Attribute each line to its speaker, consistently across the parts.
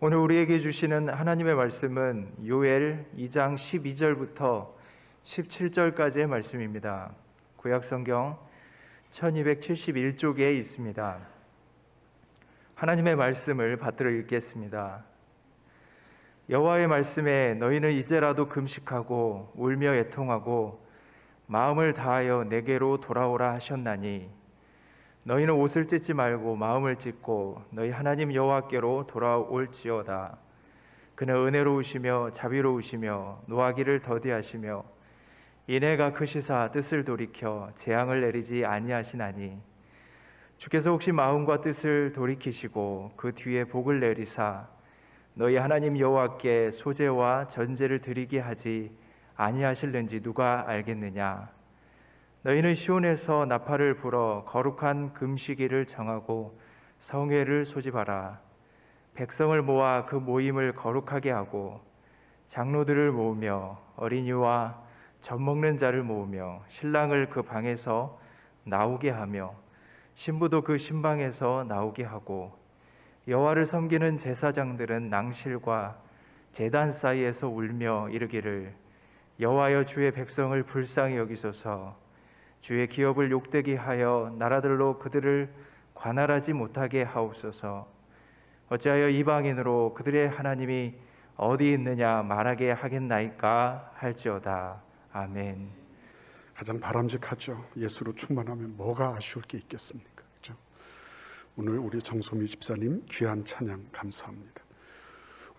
Speaker 1: 오늘 우리에게 주시는 하나님의 말씀은 요엘 2장 12절부터 17절까지의 말씀입니다. 구약성경 1271쪽에 있습니다. 하나님의 말씀을 받들어 읽겠습니다. 여호와의 말씀에 너희는 이제라도 금식하고 울며 애통하고 마음을 다하여 내게로 돌아오라 하셨나니 너희는 옷을 찢지 말고 마음을 찢고 너희 하나님 여호와께로 돌아올지어다. 그는 은혜로우시며 자비로우시며 노하기를 더디하시며 인애가 크시사 뜻을 돌이켜 재앙을 내리지 아니하시나니 주께서 혹시 마음과 뜻을 돌이키시고 그 뒤에 복을 내리사 너희 하나님 여호와께 소제와 전제를 드리게 하지 아니하실는지 누가 알겠느냐. 너희는 시온에서 나팔을 불어 거룩한 금식일을 정하고 성회를 소집하라. 백성을 모아 그 모임을 거룩하게 하고 장로들을 모으며 어린이와 젖 먹는 자를 모으며 신랑을 그 방에서 나오게 하며 신부도 그 신방에서 나오게 하고 여호와를 섬기는 제사장들은 낭실과 제단 사이에서 울며 이르기를 여호와여 주의 백성을 불쌍히 여기소서. 주의 기업을 욕되게 하여 나라들로 그들을 관할하지 못하게 하옵소서. 어찌하여 이방인으로 그들의 하나님이 어디 있느냐 말하게 하겠나이까 할지어다. 아멘.
Speaker 2: 가장 바람직하죠. 예수로 충만하면 뭐가 아쉬울 게 있겠습니까? 그렇죠? 오늘 우리 정소미 집사님 귀한 찬양 감사합니다.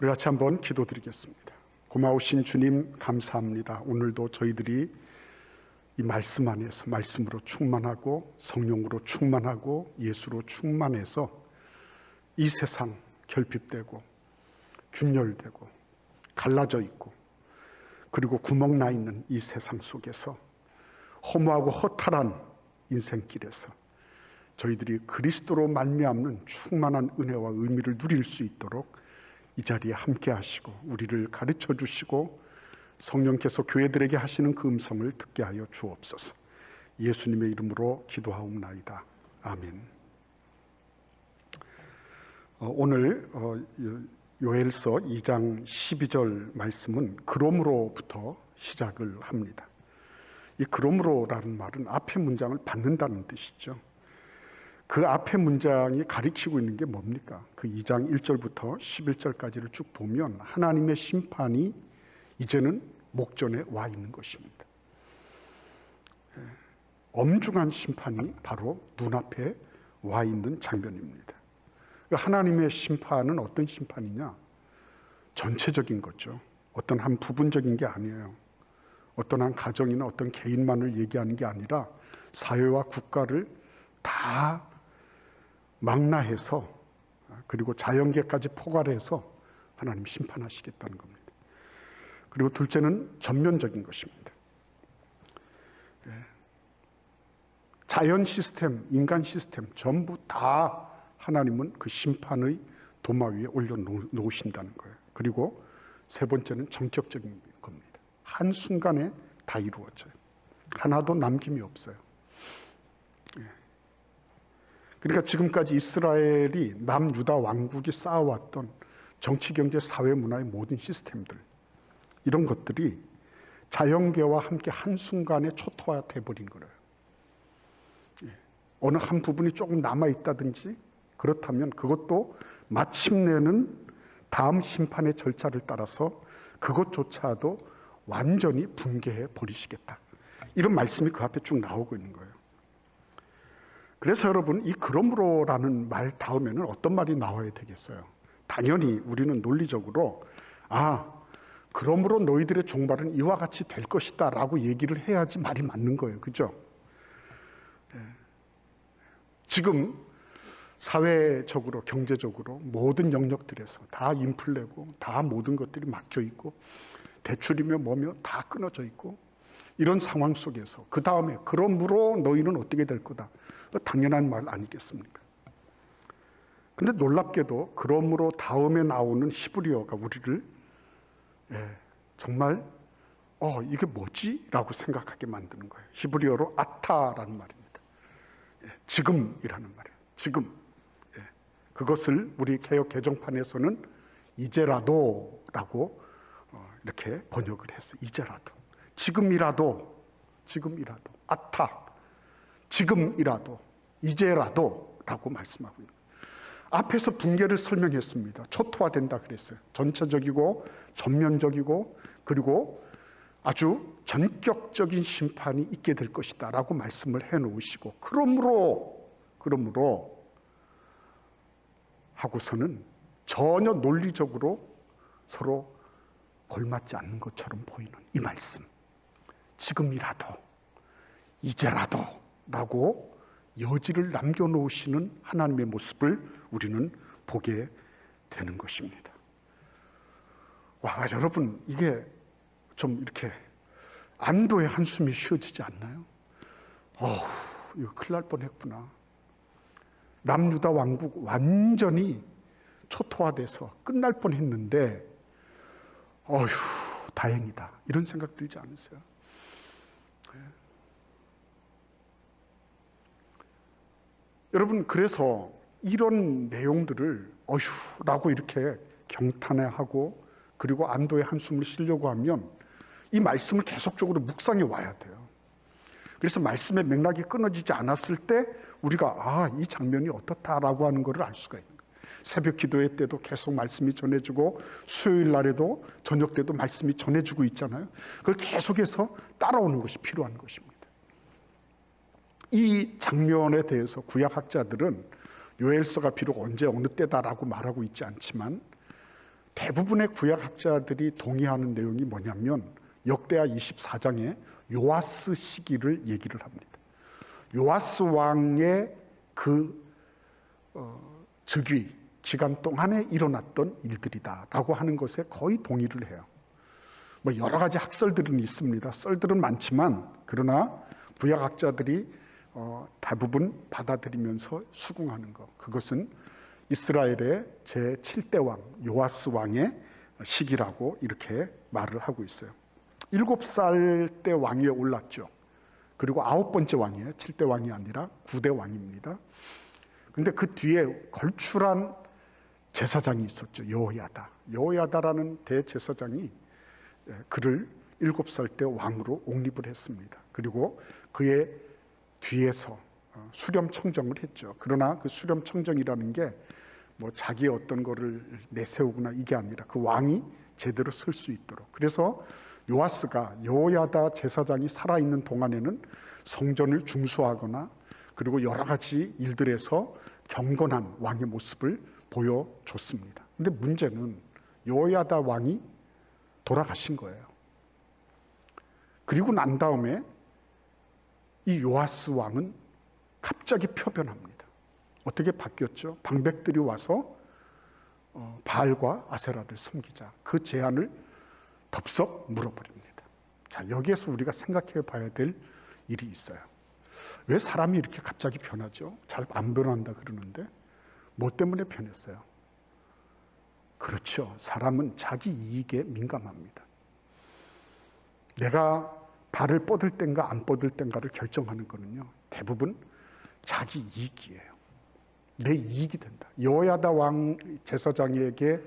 Speaker 2: 우리 같이 한번 기도드리겠습니다. 고마우신 주님 감사합니다. 오늘도 저희들이 이 말씀 안에서 말씀으로 충만하고 성령으로 충만하고 예수로 충만해서 이 세상 결핍되고 균열되고 갈라져 있고 그리고 구멍 나 있는 이 세상 속에서 허무하고 허탈한 인생길에서 저희들이 그리스도로 말미암는 충만한 은혜와 의미를 누릴 수 있도록 이 자리에 함께 하시고 우리를 가르쳐 주시고 성령께서 교회들에게 하시는 그 음성을 듣게 하여 주옵소서. 예수님의 이름으로 기도하옵나이다. 아멘. 오늘 요엘서 2장 12절 말씀은 그러므로부터 시작을 합니다. 이 그러므로라는 말은 앞의 문장을 받는다는 뜻이죠. 그 앞의 문장이 가리키고 있는 게 뭡니까? 그 2장 1절부터 11절까지를 쭉 보면 하나님의 심판이 이제는 목전에 와 있는 것입니다. 엄중한 심판이 바로 눈앞에 와 있는 장면입니다. 하나님의 심판은 어떤 심판이냐? 전체적인 거죠. 어떤 한 부분적인 게 아니에요. 어떤 한 가정이나 어떤 개인만을 얘기하는 게 아니라 사회와 국가를 다 망라해서 그리고 자연계까지 포괄해서 하나님 심판하시겠다는 겁니다. 그리고 둘째는 전면적인 것입니다. 자연 시스템, 인간 시스템 전부 다 하나님은 그 심판의 도마 위에 올려놓으신다는 거예요. 그리고 세 번째는 전격적인 겁니다. 한순간에 다 이루어져요. 하나도 남김이 없어요. 그러니까 지금까지 이스라엘이 남유다 왕국이 쌓아왔던 정치, 경제, 사회, 문화의 모든 시스템들 이런 것들이 자연계와 함께 한순간에 초토화돼 버린 거예요. 어느 한 부분이 조금 남아있다든지 그렇다면 그것도 마침내는 다음 심판의 절차를 따라서 그것조차도 완전히 붕괴해 버리시겠다. 이런 말씀이 그 앞에 쭉 나오고 있는 거예요. 그래서 여러분 이 그러므로라는 말 다음에는 어떤 말이 나와야 되겠어요? 당연히 우리는 논리적으로 그러므로 너희들의 종말은 이와 같이 될 것이다 라고 얘기를 해야지 말이 맞는 거예요. 그죠? 지금 사회적으로 경제적으로 모든 영역들에서 다 인플레고 다 모든 것들이 막혀 있고 대출이며 뭐며 다 끊어져 있고 이런 상황 속에서 그 다음에 그러므로 너희는 어떻게 될 거다. 당연한 말 아니겠습니까? 근데 놀랍게도 그러므로 다음에 나오는 히브리어가 우리를 정말 이게 뭐지? 라고 생각하게 만드는 거예요. 히브리어로 아타라는 말입니다. 지금이라는 말이에요. 지금. 그것을 우리 개역 개정판에서는 이제라도라고 이렇게 번역을 했어요. 이제라도, 지금이라도, 아타, 지금이라도, 이제라도라고 말씀하고 있는 거예요. 앞에서 붕괴를 설명했습니다. 초토화된다 그랬어요. 전체적이고 전면적이고 그리고 아주 전격적인 심판이 있게 될 것이다 라고 말씀을 해놓으시고, 그러므로 하고서는 전혀 논리적으로 서로 걸맞지 않는 것처럼 보이는 이 말씀, 지금이라도 이제라도 라고 여지를 남겨놓으시는 하나님의 모습을 우리는 보게 되는 것입니다. 와, 여러분, 이게 좀 이렇게 안도의 한숨이 쉬어지지 않나요? 이거 큰일 날 뻔했구나. 남유다 왕국 완전히 초토화돼서 끝날 뻔했는데 다행이다, 이런 생각 들지 않으세요? 여러분, 그래서 이런 내용들을 라고 이렇게 경탄해하고 그리고 안도의 한숨을 쉬려고 하면 이 말씀을 계속적으로 묵상해 와야 돼요. 그래서 말씀의 맥락이 끊어지지 않았을 때 우리가 이 장면이 어떻다라고 하는 것을 알 수가 있는 거예요. 새벽 기도회 때도 계속 말씀이 전해지고 수요일 날에도 저녁 때도 말씀이 전해지고 있잖아요. 그걸 계속해서 따라오는 것이 필요한 것입니다. 이 장면에 대해서 구약학자들은 요엘서가 비록 언제 어느 때다라고 말하고 있지 않지만 대부분의 구약학자들이 동의하는 내용이 뭐냐면 역대하 24장의 요아스 시기를 얘기를 합니다. 요아스 왕의 그 즉위 기간 동안에 일어났던 일들이다라고 하는 것에 거의 동의를 해요. 뭐 여러 가지 학설들은 있습니다. 썰들은 많지만 그러나 구약학자들이 대부분 받아들이면서 수긍하는 것, 그것은 이스라엘의 제7대 왕 요아스 왕의 시기라고 이렇게 말을 하고 있어요. 7살 때 왕위에 올랐죠. 그리고 9번째 왕이에요. 7대 왕이 아니라 9대 왕입니다. 근데 그 뒤에 걸출한 제사장이 있었죠. 여호야다라는 대제사장이 그를 7살 때 왕으로 옹립을 했습니다. 그리고 그의 뒤에서 수렴청정을 했죠. 그러나 그 수렴청정이라는 게 뭐 자기의 어떤 거를 내세우거나 이게 아니라 그 왕이 제대로 설 수 있도록. 그래서 요아스가 여호야다 제사장이 살아있는 동안에는 성전을 중수하거나 그리고 여러 가지 일들에서 경건한 왕의 모습을 보여줬습니다. 근데 문제는 여호야다 왕이 돌아가신 거예요. 그리고 난 다음에 이 요아스 왕은 갑자기 표변합니다. 어떻게 바뀌었죠? 방백들이 와서 바알과 아세라를 섬기자. 그 제안을 덥석 물어버립니다. 자, 여기에서 우리가 생각해 봐야 될 일이 있어요. 왜 사람이 이렇게 갑자기 변하죠? 잘 안 변한다 그러는데 뭐 때문에 변했어요? 그렇죠. 사람은 자기 이익에 민감합니다. 내가 발을 뻗을 땐가 안 뻗을 땐가를 결정하는 거는요, 대부분 자기 이익이에요. 내 이익이 된다. 여호야다 왕 제사장에게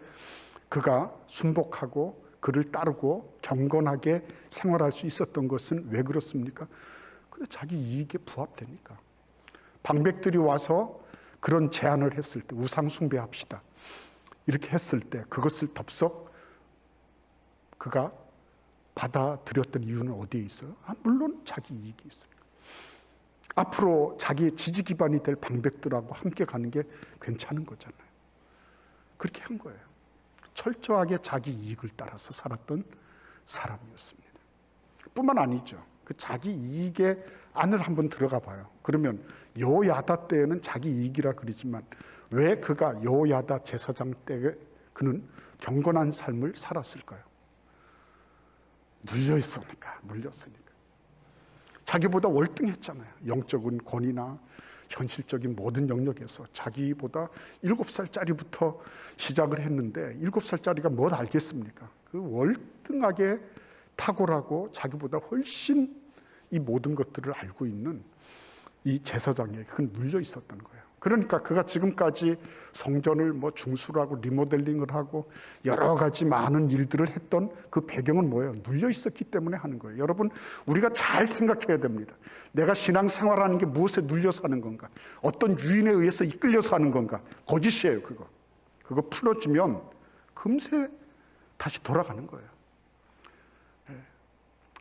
Speaker 2: 그가 순복하고 그를 따르고 경건하게 생활할 수 있었던 것은 왜 그렇습니까? 그래, 자기 이익에 부합되니까. 방백들이 와서 그런 제안을 했을 때 우상 숭배합시다 이렇게 했을 때 그것을 덥석 그가 받아들였던 이유는 어디에 있어요? 물론 자기 이익이 있습니다. 앞으로 자기의 지지 기반이 될 방백들하고 함께 가는 게 괜찮은 거잖아요. 그렇게 한 거예요. 철저하게 자기 이익을 따라서 살았던 사람이었습니다. 뿐만 아니죠. 그 자기 이익의 안을 한번 들어가 봐요. 그러면 여호야다 때에는 자기 이익이라 그러지만 왜 그가 여호야다 제사장 때 그는 경건한 삶을 살았을까요? 눌렸으니까. 자기보다 월등했잖아요. 영적인 권위나 현실적인 모든 영역에서 자기보다 7살짜리부터 시작을 했는데 7살짜리가 뭘 알겠습니까? 그 월등하게 탁월하고 자기보다 훨씬 이 모든 것들을 알고 있는 이 제사장에게 그건 눌려 있었던 거예요. 그러니까 그가 지금까지 성전을 뭐 중수를 하고 리모델링을 하고 여러 가지 많은 일들을 했던 그 배경은 뭐예요? 눌려 있었기 때문에 하는 거예요. 여러분, 우리가 잘 생각해야 됩니다. 내가 신앙생활하는 게 무엇에 눌려서 하는 건가? 어떤 유인에 의해서 이끌려서 하는 건가? 거짓이에요, 그거. 그거 풀어지면 금세 다시 돌아가는 거예요.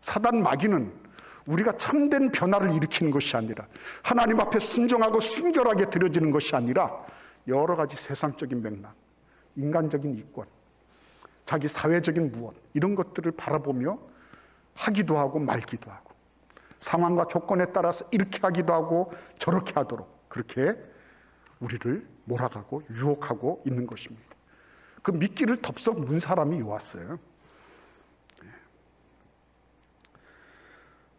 Speaker 2: 사단 마귀는 우리가 참된 변화를 일으키는 것이 아니라, 하나님 앞에 순종하고 순결하게 드려지는 것이 아니라 여러 가지 세상적인 맥락, 인간적인 이권, 자기 사회적인 무엇, 이런 것들을 바라보며 하기도 하고 말기도 하고, 상황과 조건에 따라서 이렇게 하기도 하고 저렇게 하도록 그렇게 우리를 몰아가고 유혹하고 있는 것입니다. 그 미끼를 덥석 문 사람이 요았어요.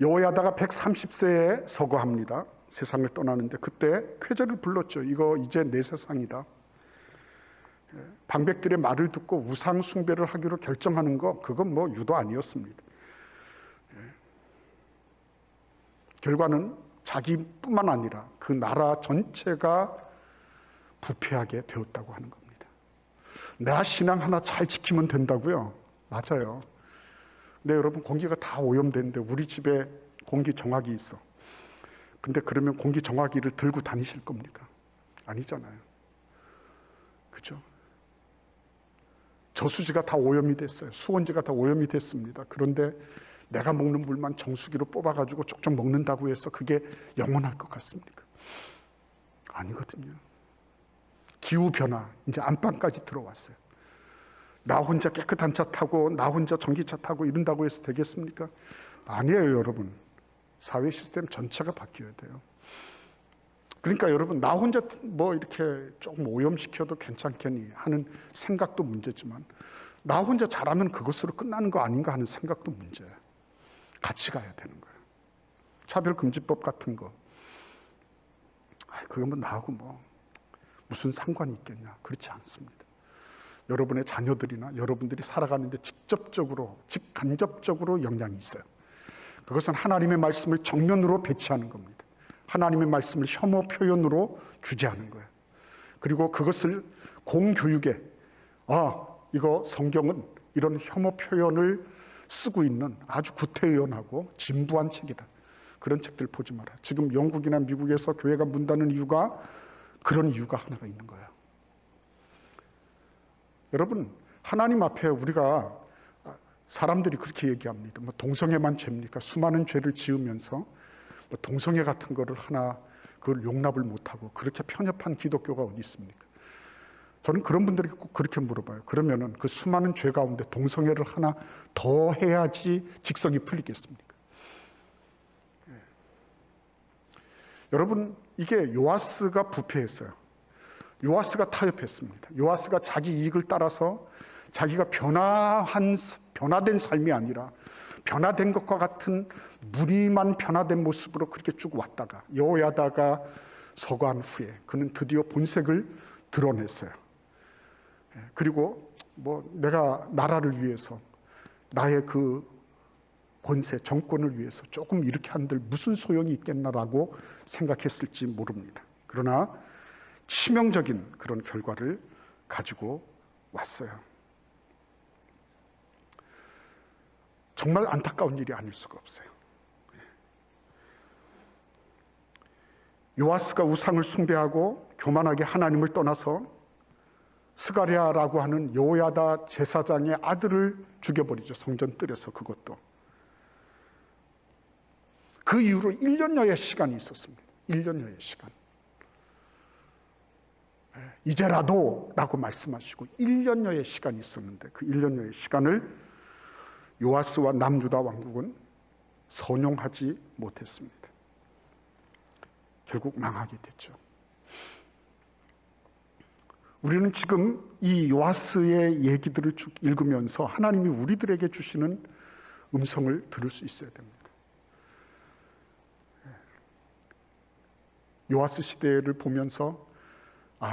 Speaker 2: 여호야다가 130세에 서거합니다. 세상을 떠나는데 그때 쾌재를 불렀죠. 이거 이제 내 세상이다. 방백들의 말을 듣고 우상 숭배를 하기로 결정하는 거, 그건 뭐 유도 아니었습니다. 결과는 자기뿐만 아니라 그 나라 전체가 부패하게 되었다고 하는 겁니다. 내 신앙 하나 잘 지키면 된다고요? 맞아요. 근데 여러분, 공기가 다 오염되는데 우리 집에 공기 정화기 있어. 근데 그러면 공기 정화기를 들고 다니실 겁니까? 아니잖아요. 그죠? 저수지가 다 오염이 됐어요. 수원지가 다 오염이 됐습니다. 그런데 내가 먹는 물만 정수기로 뽑아가지고 쪽쪽 먹는다고 해서 그게 영원할 것 같습니까? 아니거든요. 기후변화, 이제 안방까지 들어왔어요. 나 혼자 깨끗한 차 타고 나 혼자 전기차 타고 이런다고 해서 되겠습니까? 아니에요, 여러분. 사회 시스템 전체가 바뀌어야 돼요. 그러니까 여러분, 나 혼자 뭐 이렇게 조금 오염시켜도 괜찮겠니 하는 생각도 문제지만, 나 혼자 잘하면 그것으로 끝나는 거 아닌가 하는 생각도 문제예요. 같이 가야 되는 거예요. 차별금지법 같은 거, 그거 뭐 나하고 뭐 무슨 상관이 있겠냐? 그렇지 않습니다. 여러분의 자녀들이나 여러분들이 살아가는데 직간접적으로 영향이 있어요. 그것은 하나님의 말씀을 정면으로 배치하는 겁니다. 하나님의 말씀을 혐오 표현으로 규제하는 거예요. 그리고 그것을 공교육에, 이거 성경은 이런 혐오 표현을 쓰고 있는 아주 구태의연하고 진부한 책이다. 그런 책들 보지 마라. 지금 영국이나 미국에서 교회가 문 닫는 이유가 그런 이유가 하나가 있는 거예요. 여러분, 하나님 앞에 우리가, 사람들이 그렇게 얘기합니다. 뭐 동성애만 죄입니까? 수많은 죄를 지으면서 뭐 동성애 같은 거를 하나 그걸 용납을 못하고 그렇게 편협한 기독교가 어디 있습니까? 저는 그런 분들에게 꼭 그렇게 물어봐요. 그러면은 그 수많은 죄 가운데 동성애를 하나 더 해야지 직성이 풀리겠습니까? 여러분, 이게 요아스가 부패했어요. 요아스가 타협했습니다. 요아스가 자기 이익을 따라서 자기가 변화된 삶이 아니라 변화된 것과 같은 무리만 변화된 모습으로 그렇게 쭉 왔다가 여호야다가 서거한 후에 그는 드디어 본색을 드러냈어요. 그리고 뭐 내가 나라를 위해서, 나의 그 권세, 정권을 위해서 조금 이렇게 한들 무슨 소용이 있겠나라고 생각했을지 모릅니다. 그러나 치명적인 그런 결과를 가지고 왔어요. 정말 안타까운 일이 아닐 수가 없어요. 요아스가 우상을 숭배하고 교만하게 하나님을 떠나서 스가랴라고 하는 여호야다 제사장의 아들을 죽여버리죠. 성전 뜰에서. 그것도 그 이후로 1년여의 시간이 있었습니다. 1년여의 시간. 이제라도 라고 말씀하시고 1년여의 시간이 있었는데 그 1년여의 시간을 요아스와 남유다 왕국은 선용하지 못했습니다. 결국 망하게 됐죠. 우리는 지금 이 요아스의 얘기들을 쭉 읽으면서 하나님이 우리들에게 주시는 음성을 들을 수 있어야 됩니다. 요아스 시대를 보면서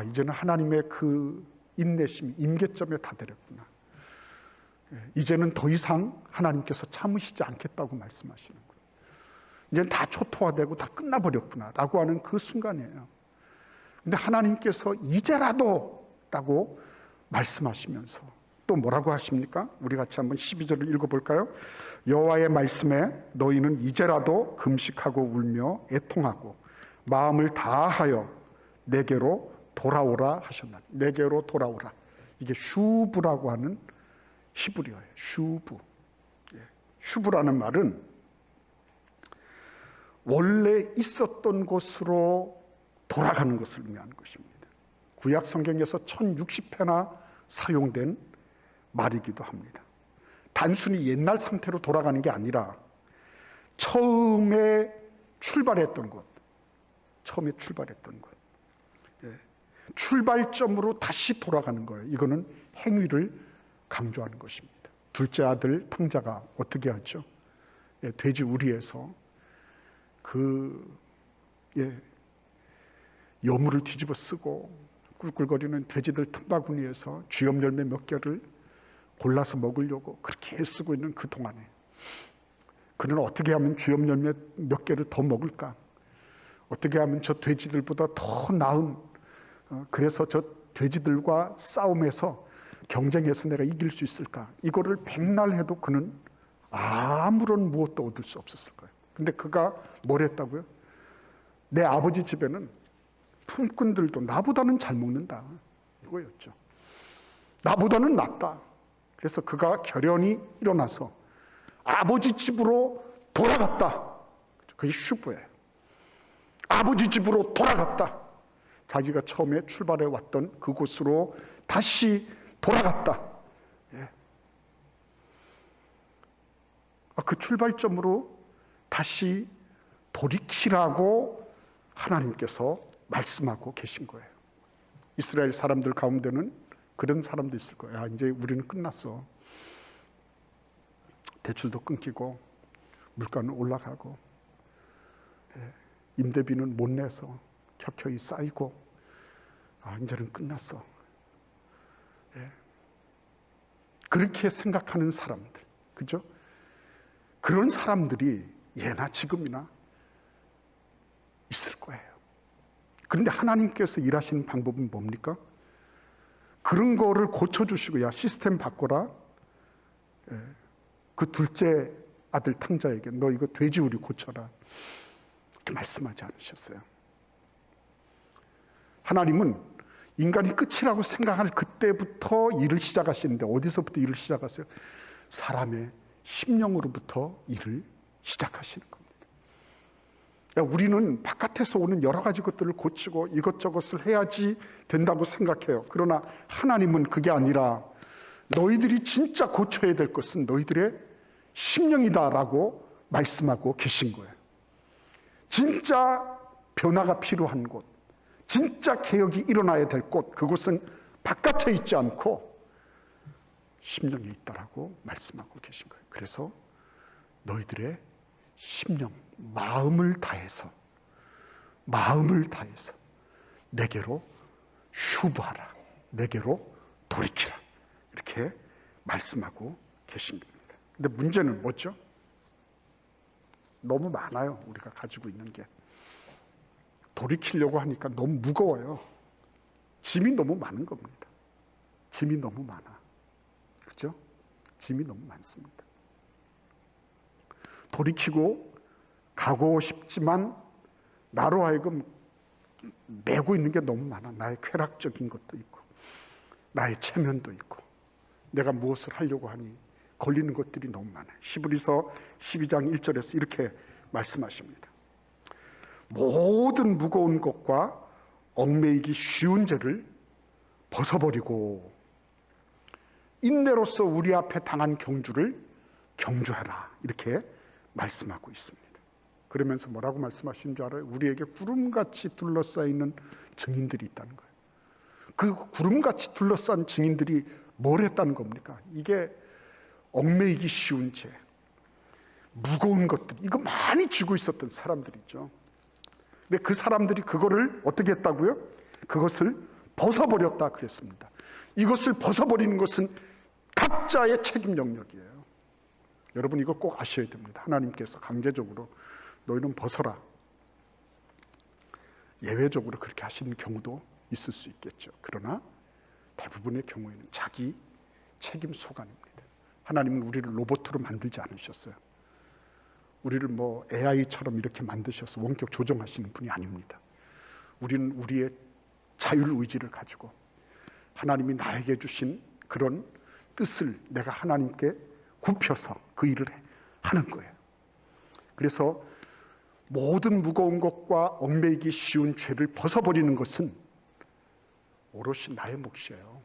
Speaker 2: 이제는 하나님의 그 인내심이 임계점에 다다랐구나. 이제는 더 이상 하나님께서 참으시지 않겠다고 말씀하시는 거예요. 이제는 다 초토화되고 다 끝나버렸구나 라고 하는 그 순간이에요. 근데 하나님께서 이제라도 라고 말씀하시면서 또 뭐라고 하십니까? 우리 같이 한번 12절을 읽어볼까요? 여호와의 말씀에 너희는 이제라도 금식하고 울며 애통하고 마음을 다하여 내게로 돌아오라 하셨나니. 내게로 돌아오라. 이게 슈브라고 하는 히브리어예요. 슈브. 슈브라는 말은 원래 있었던 곳으로 돌아가는 것을 의미하는 것입니다. 구약 성경에서 1060회나 사용된 말이기도 합니다. 단순히 옛날 상태로 돌아가는 게 아니라 처음에 출발했던 곳, 출발점으로 다시 돌아가는 거예요. 이거는 행위를 강조하는 것입니다. 둘째 아들 탕자가 어떻게 하죠? 돼지 우리에서 여물을 뒤집어 쓰고 꿀꿀거리는 돼지들 틈바구니에서 쥐염 열매 몇 개를 골라서 먹으려고 그렇게 애쓰고 있는 그 동안에 그는 어떻게 하면 쥐염 열매 몇 개를 더 먹을까? 어떻게 하면 저 돼지들보다 더 나은, 그래서 저 돼지들과 싸움에서 경쟁해서 내가 이길 수 있을까? 이거를 백날 해도 그는 아무런 무엇도 얻을 수 없었을 거예요. 근데 그가 뭘 했다고요? 내 아버지 집에는 품꾼들도 나보다는 잘 먹는다, 이거였죠. 나보다는 낫다. 그래서 그가 결연히 일어나서 아버지 집으로 돌아갔다. 그게 슈브예요. 아버지 집으로 돌아갔다. 자기가 처음에 출발해 왔던 그곳으로 다시 돌아갔다. 그 출발점으로 다시 돌이키라고 하나님께서 말씀하고 계신 거예요. 이스라엘 사람들 가운데는 그런 사람도 있을 거예요. 아, 이제 우리는 끝났어. 대출도 끊기고 물가는 올라가고 임대비는 못 내서 켜켜이 쌓이고 이제는 끝났어. 그렇게 생각하는 사람들, 그죠? 그런 사람들이 예나 지금이나 있을 거예요. 그런데 하나님께서 일하시는 방법은 뭡니까? 그런 거를 고쳐주시고, 야, 시스템 바꿔라. 그 둘째 아들 탕자에게 너 이거 돼지우리 고쳐라. 이렇게 말씀하지 않으셨어요. 하나님은 인간이 끝이라고 생각할 그때부터 일을 시작하시는데 어디서부터 일을 시작하세요? 사람의 심령으로부터 일을 시작하시는 겁니다. 우리는 바깥에서 오는 여러 가지 것들을 고치고 이것저것을 해야지 된다고 생각해요. 그러나 하나님은 그게 아니라 너희들이 진짜 고쳐야 될 것은 너희들의 심령이다라고 말씀하고 계신 거예요. 진짜 변화가 필요한 곳, 진짜 개혁이 일어나야 될 곳, 그곳은 바깥에 있지 않고 심령에 있다라고 말씀하고 계신 거예요. 그래서 너희들의 심령, 마음을 다해서 내게로 휴부하라, 내게로 돌이키라, 이렇게 말씀하고 계신 겁니다. 근데 문제는 뭐죠? 너무 많아요. 우리가 가지고 있는 게. 돌이키려고 하니까 너무 무거워요. 짐이 너무 많은 겁니다. 짐이 너무 많아. 그렇죠? 짐이 너무 많습니다. 돌이키고 가고 싶지만 나로 하여금 메고 있는 게 너무 많아. 나의 쾌락적인 것도 있고 나의 체면도 있고 내가 무엇을 하려고 하니 걸리는 것들이 너무 많아요. 히브리서 12장 1절에서 이렇게 말씀하십니다. 모든 무거운 것과 얽매이기 쉬운 죄를 벗어버리고 인내로서 우리 앞에 당한 경주를 경주하라, 이렇게 말씀하고 있습니다. 그러면서 뭐라고 말씀하시는 줄 알아요? 우리에게 구름같이 둘러싸이는 증인들이 있다는 거예요. 그 구름같이 둘러싼 증인들이 뭘 했다는 겁니까? 이게 얽매이기 쉬운 죄, 무거운 것들, 이거 많이 쥐고 있었던 사람들이죠. 근데 그 사람들이 그거를 어떻게 했다고요? 그것을 벗어버렸다 그랬습니다. 이것을 벗어버리는 것은 각자의 책임 영역이에요. 여러분 이거 꼭 아셔야 됩니다. 하나님께서 강제적으로 너희는 벗어라, 예외적으로 그렇게 하시는 경우도 있을 수 있겠죠. 그러나 대부분의 경우에는 자기 책임 소관입니다. 하나님은 우리를 로봇으로 만들지 않으셨어요. 우리를 뭐 AI처럼 이렇게 만드셔서 원격 조정하시는 분이 아닙니다. 우리는 우리의 자율의지를 가지고 하나님이 나에게 주신 그런 뜻을 내가 하나님께 굽혀서 그 일을 하는 거예요. 그래서 모든 무거운 것과 얽매이기 쉬운 죄를 벗어버리는 것은 오롯이 나의 몫이에요.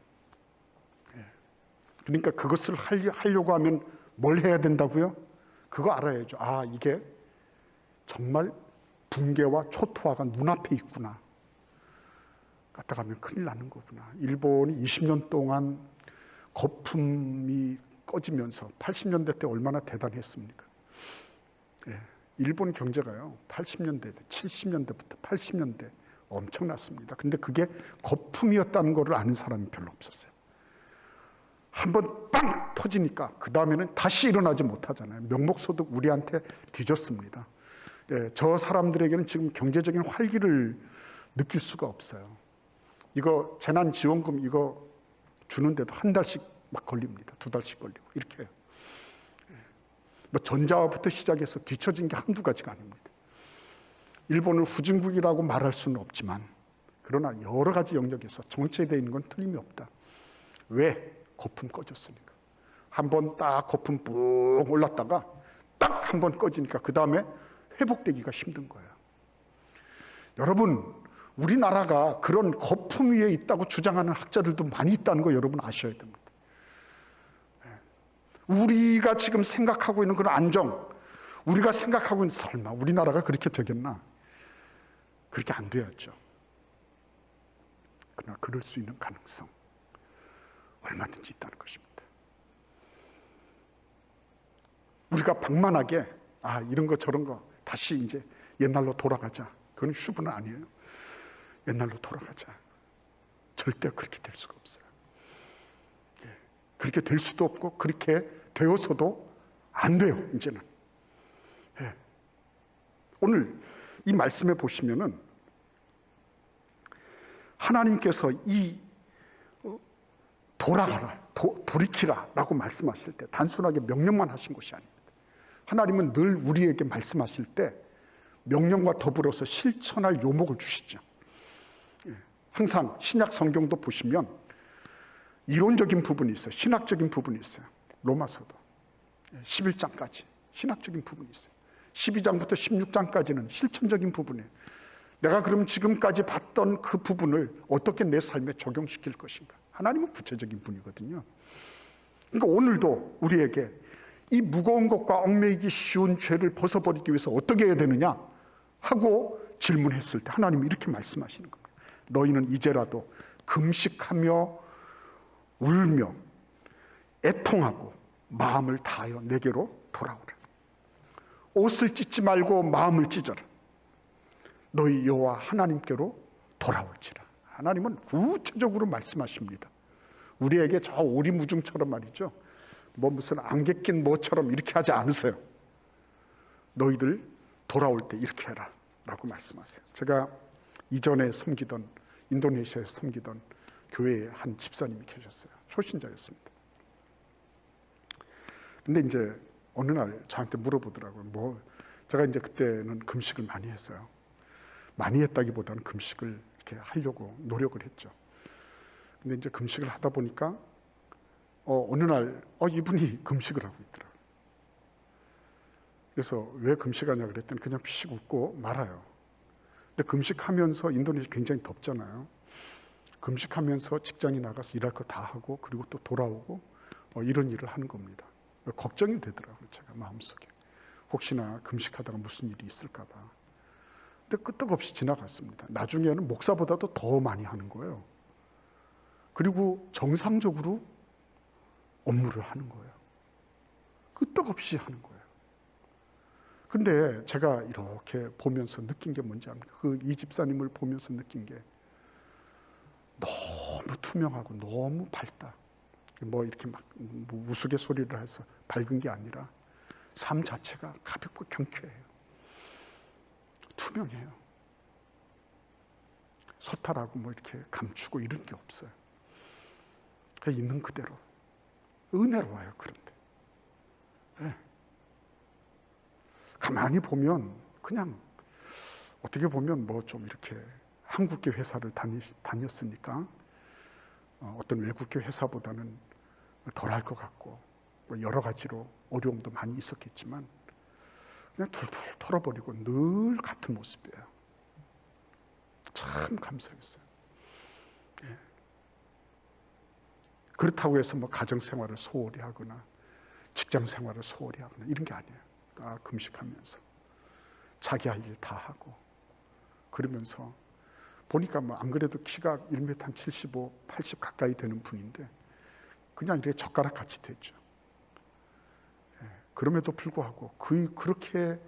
Speaker 2: 그러니까 그것을 하려고 하면 뭘 해야 된다고요? 그거 알아야죠. 아, 이게 정말 붕괴와 초토화가 눈앞에 있구나. 갔다 가면 큰일 나는 거구나. 일본이 20년 동안 거품이 꺼지면서 80년대 때 얼마나 대단했습니까? 일본 경제가요, 80년대, 70년대부터 80년대 엄청났습니다. 근데 그게 거품이었다는 것을 아는 사람이 별로 없었어요. 한번 빵 터지니까 그 다음에는 다시 일어나지 못하잖아요. 명목소득 우리한테 뒤졌습니다. 저 사람들에게는 지금 경제적인 활기를 느낄 수가 없어요. 이거 재난지원금 이거 주는데도 한 달씩 막 걸립니다. 2달씩 걸리고 이렇게 해요. 뭐 전자화부터 시작해서 뒤처진 게 한두 가지가 아닙니다. 일본을 후진국이라고 말할 수는 없지만 그러나 여러 가지 영역에서 정체되어 있는 건 틀림이 없다. 왜? 거품 꺼졌으니까. 한번 딱 거품 뿡 올랐다가 딱 한번 꺼지니까 그 다음에 회복되기가 힘든 거예요. 여러분, 우리나라가 그런 거품 위에 있다고 주장하는 학자들도 많이 있다는 거 여러분 아셔야 됩니다. 우리가 지금 생각하고 있는 그런 안정, 우리가 생각하고 있는 설마 우리나라가 그렇게 되겠나? 그렇게 안 돼야죠. 그러나 그럴 수 있는 가능성 얼마든지 있다는 것입니다. 우리가 방만하게 이런 거 저런 거 다시 이제 옛날로 돌아가자. 그건 슈브는 아니에요. 옛날로 돌아가자. 절대 그렇게 될 수가 없어요. 그렇게 될 수도 없고 그렇게 되어서도 안 돼요. 이제는. 오늘 이 말씀에 보시면은 하나님께서 이 돌아가라, 돌이키라 라고 말씀하실 때 단순하게 명령만 하신 것이 아닙니다. 하나님은 늘 우리에게 말씀하실 때 명령과 더불어서 실천할 요목을 주시죠. 항상 신약 성경도 보시면 이론적인 부분이 있어요. 신학적인 부분이 있어요. 로마서도 11장까지 신학적인 부분이 있어요. 12장부터 16장까지는 실천적인 부분이에요. 내가 그럼 지금까지 봤던 그 부분을 어떻게 내 삶에 적용시킬 것인가. 하나님은 구체적인 분이거든요. 그러니까 오늘도 우리에게 이 무거운 것과 얽매이기 쉬운 죄를 벗어버리기 위해서 어떻게 해야 되느냐 하고 질문했을 때 하나님이 이렇게 말씀하시는 겁니다. 너희는 이제라도 금식하며 울며 애통하고 마음을 다하여 내게로 돌아오라. 옷을 찢지 말고 마음을 찢어라. 너희 여호와 하나님께로 돌아올지라. 하나님은 구체적으로 말씀하십니다. 우리에게 저 오리무중처럼 말이죠. 뭐 무슨 안개 낀 뭐처럼 이렇게 하지 않으세요. 너희들 돌아올 때 이렇게 해라 라고 말씀하세요. 제가 이전에 섬기던 인도네시아에서 섬기던 교회에 한 집사님이 계셨어요. 초신자였습니다. 근데 이제 어느 날 저한테 물어보더라고요. 제가 이제 그때는 금식을 많이 했어요. 많이 했다기보다는 금식을 이렇게 하려고 노력을 했죠. 근데 이제 금식을 하다 보니까 어느 날 이분이 금식을 하고 있더라고요. 그래서 왜 금식하냐 그랬더니 그냥 피식 웃고 말아요. 근데 금식하면서 인도네시아 굉장히 덥잖아요. 금식하면서 직장에 나가서 일할 거 다 하고 그리고 또 돌아오고 이런 일을 하는 겁니다. 걱정이 되더라고요. 제가 마음속에 혹시나 금식하다가 무슨 일이 있을까 봐. 근데 끄떡없이 지나갔습니다. 나중에는 목사보다도 더 많이 하는 거예요. 그리고 정상적으로 업무를 하는 거예요. 끄떡없이 하는 거예요. 근데 제가 이렇게 보면서 느낀 게 뭔지 압니까? 이 집사님을 보면서 느낀 게 너무 투명하고 너무 밝다. 뭐 이렇게 막 우스갯소리를 해서 밝은 게 아니라 삶 자체가 가볍고 경쾌해요. 투명해요. 소탈하고 뭐 이렇게 감추고 이런 게 없어요. 그냥 있는 그대로 은혜로워요. 그런데 네. 가만히 보면 그냥 어떻게 보면 뭐 좀 이렇게 한국계 회사를 다녔으니까 어떤 외국계 회사보다는 덜할 것 같고 뭐 여러 가지로 어려움도 많이 있었겠지만 그냥 툴툴 털어버리고 늘 같은 모습이에요. 참 감사했어요. 예. 그렇다고 해서 뭐 가정생활을 소홀히 하거나 직장생활을 소홀히 하거나 이런 게 아니에요. 금식하면서 자기 할 일 다 하고 그러면서 보니까 뭐 안 그래도 키가 1m 한 75, 80 가까이 되는 분인데 그냥 이렇게 젓가락 같이 됐죠. 예. 그럼에도 불구하고 그렇게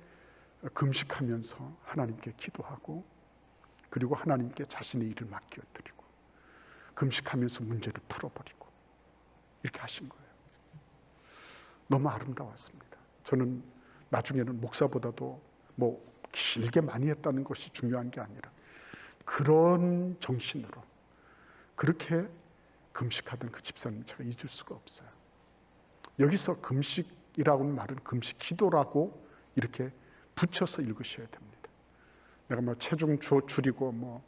Speaker 2: 금식하면서 하나님께 기도하고 그리고 하나님께 자신의 일을 맡겨드리고 금식하면서 문제를 풀어버리고 이렇게 하신 거예요. 너무 아름다웠습니다. 저는 나중에는 목사보다도 뭐 길게 많이 했다는 것이 중요한 게 아니라 그런 정신으로 그렇게 금식하던 그 집사님 제가 잊을 수가 없어요. 여기서 금식이라고 하는 말은 금식 기도라고 이렇게 붙여서 읽으셔야 됩니다. 내가 뭐 체중 줄이고 뭐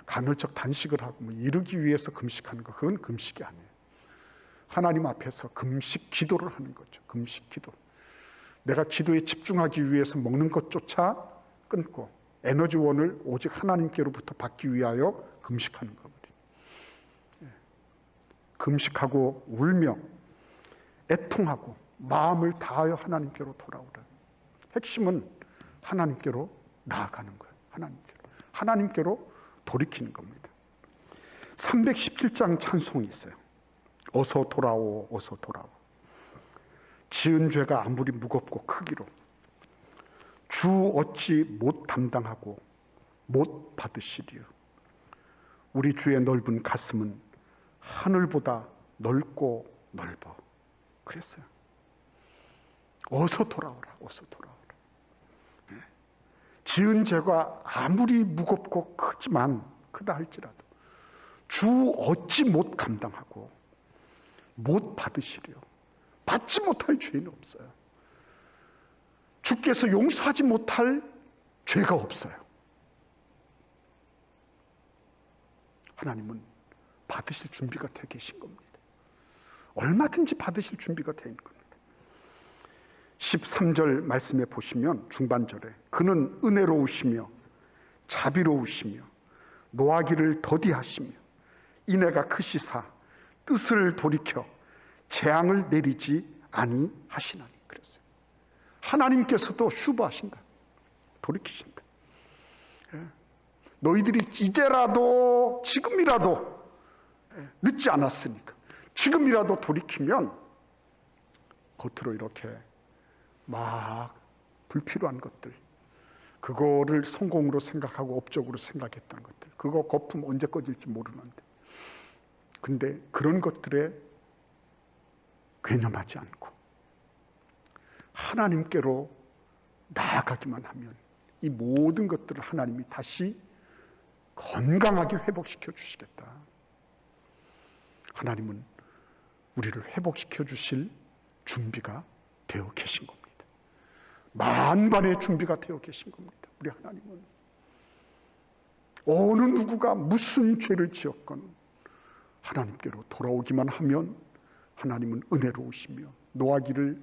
Speaker 2: 간헐적 단식을 하고 뭐 이러기 위해서 금식하는 거 그건 금식이 아니에요. 하나님 앞에서 금식 기도를 하는 거죠. 금식 기도. 내가 기도에 집중하기 위해서 먹는 것조차 끊고 에너지원을 오직 하나님께로부터 받기 위하여 금식하는 겁니다. 금식하고 울며 애통하고 마음을 다하여 하나님께로 돌아오라. 핵심은 하나님께로 나아가는 거예요. 하나님께로 돌이키는 겁니다. 317장 찬송이 있어요. 어서 돌아오, 어서 돌아오. 지은 죄가 아무리 무겁고 크기로 주 어찌 못 담당하고 못 받으시리요. 우리 주의 넓은 가슴은 하늘보다 넓고 넓어. 그랬어요. 어서 돌아오라, 어서 돌아오라. 지은 죄가 아무리 무겁고 크다 할지라도 주 어찌 못 감당하고 못 받으시려. 받지 못할 죄는 없어요. 주께서 용서하지 못할 죄가 없어요. 하나님은 받으실 준비가 되어 계신 겁니다. 얼마든지 받으실 준비가 되어 있는 겁니다. 13절 말씀에 보시면 중반절에 그는 은혜로우시며 자비로우시며 노하기를 더디하시며 인애가 크시사 뜻을 돌이켜 재앙을 내리지 아니하시나니. 그랬어요. 하나님께서도 슈브하신다. 돌이키신다. 너희들이 이제라도 지금이라도 늦지 않았으니까 지금이라도 돌이키면 겉으로 이렇게 막 불필요한 것들 그거를 성공으로 생각하고 업적으로 생각했던 것들 그거 거품 언제 꺼질지 모르는데 근데 그런 것들에 괴념하지 않고 하나님께로 나아가기만 하면 이 모든 것들을 하나님이 다시 건강하게 회복시켜 주시겠다. 하나님은 우리를 회복시켜 주실 준비가 되어 계신 겁니다. 만반의 준비가 되어 계신 겁니다. 우리 하나님은 어느 누구가 무슨 죄를 지었건 하나님께로 돌아오기만 하면 하나님은 은혜로우시며 노하기를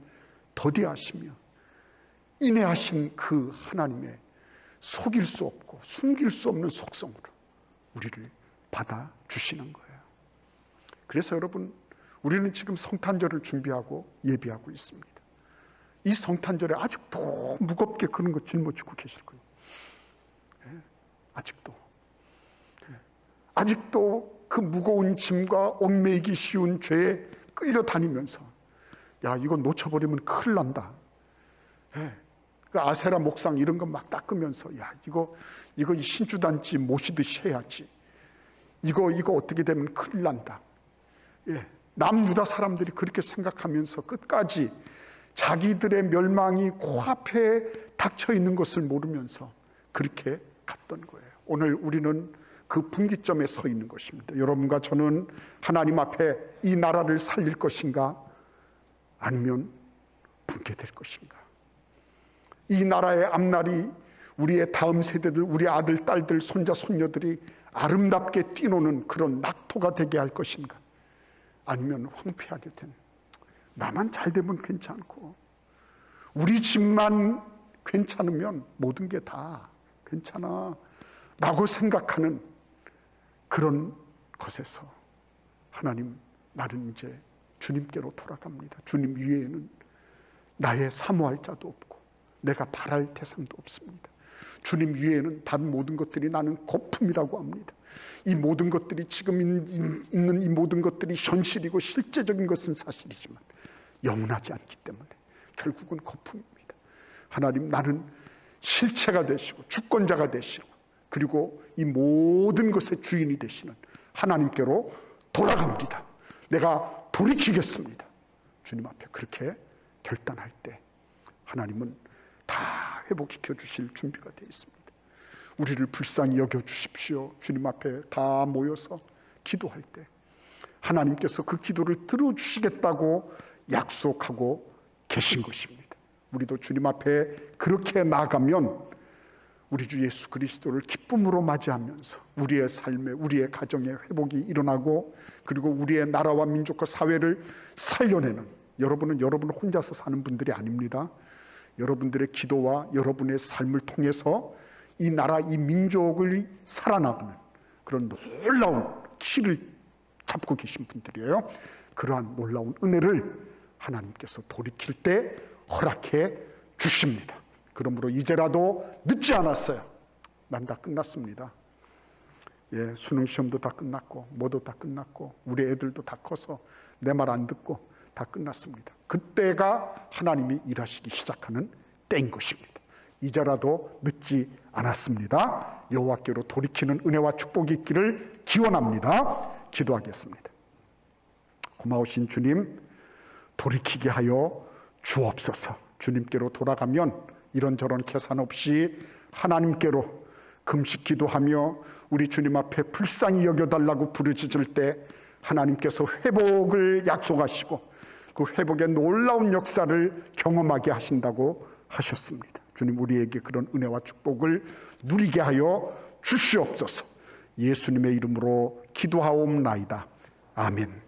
Speaker 2: 더디하시며 인애하신 그 하나님의 속일 수 없고 숨길 수 없는 속성으로 우리를 받아주시는 거예요. 그래서 여러분 우리는 지금 성탄절을 준비하고 예비하고 있습니다. 이 성탄절에 아직도 무겁게 그런 거 짊어지고 계실 거예요. 아직도 아직도 그 무거운 짐과 얽매이기 쉬운 죄에 끌려다니면서 야 이거 놓쳐버리면 큰일 난다. 그 아세라 목상 이런 거 막 닦으면서 야 이거 신주단지 모시듯이 해야지. 이거 어떻게 되면 큰일 난다. 남유다 사람들이 그렇게 생각하면서 끝까지 자기들의 멸망이 코앞에 닥쳐 있는 것을 모르면서 그렇게 갔던 거예요. 오늘 우리는 그 분기점에 서 있는 것입니다. 여러분과 저는 하나님 앞에 이 나라를 살릴 것인가 아니면 붕괴될 것인가. 이 나라의 앞날이 우리의 다음 세대들, 우리 아들, 딸들, 손자, 손녀들이 아름답게 뛰노는 그런 낙토가 되게 할 것인가 아니면 황폐하게 된, 나만 잘 되면 괜찮고 우리 집만 괜찮으면 모든 게 다 괜찮아 라고 생각하는 그런 것에서 하나님, 나는 이제 주님께로 돌아갑니다. 주님 위에는 나의 사모할 자도 없고 내가 바랄 대상도 없습니다. 주님 위에는 다른 모든 것들이 나는 거품이라고 합니다. 이 모든 것들이 지금 있는 이 모든 것들이 현실이고 실제적인 것은 사실이지만 영원하지 않기 때문에 결국은 거품입니다. 하나님, 나는 실체가 되시고 주권자가 되시고 그리고 이 모든 것의 주인이 되시는 하나님께로 돌아갑니다. 내가 돌이키겠습니다. 주님 앞에 그렇게 결단할 때 하나님은 다 회복시켜 주실 준비가 되어 있습니다. 우리를 불쌍히 여겨 주십시오. 주님 앞에 다 모여서 기도할 때 하나님께서 그 기도를 들어주시겠다고 약속하고 계신 것입니다. 우리도 주님 앞에 그렇게 나아가면 우리 주 예수 그리스도를 기쁨으로 맞이하면서 우리의 삶에, 우리의 가정에 회복이 일어나고 그리고 우리의 나라와 민족과 사회를 살려내는, 여러분은 여러분 혼자서 사는 분들이 아닙니다. 여러분들의 기도와 여러분의 삶을 통해서 이 나라, 이 민족을 살아나가는 그런 놀라운 키를 잡고 계신 분들이에요. 그러한 놀라운 은혜를 하나님께서 돌이킬 때 허락해 주십니다. 그러므로 이제라도 늦지 않았어요. 난 다 끝났습니다. 예, 수능 시험도 다 끝났고 뭐도 다 끝났고 우리 애들도 다 커서 내 말 안 듣고 다 끝났습니다. 그때가 하나님이 일하시기 시작하는 때인 것입니다. 이제라도 늦지 않았습니다. 여호와께로 돌이키는 은혜와 축복이 있기를 기원합니다. 기도하겠습니다. 고마우신 주님, 돌이키게 하여 주옵소서. 주님께로 돌아가면 이런저런 계산 없이 하나님께로 금식 기도하며 우리 주님 앞에 불쌍히 여겨달라고 부르짖을 때 하나님께서 회복을 약속하시고 그 회복의 놀라운 역사를 경험하게 하신다고 하셨습니다. 주님, 우리에게 그런 은혜와 축복을 누리게 하여 주시옵소서. 예수님의 이름으로 기도하옵나이다. 아멘.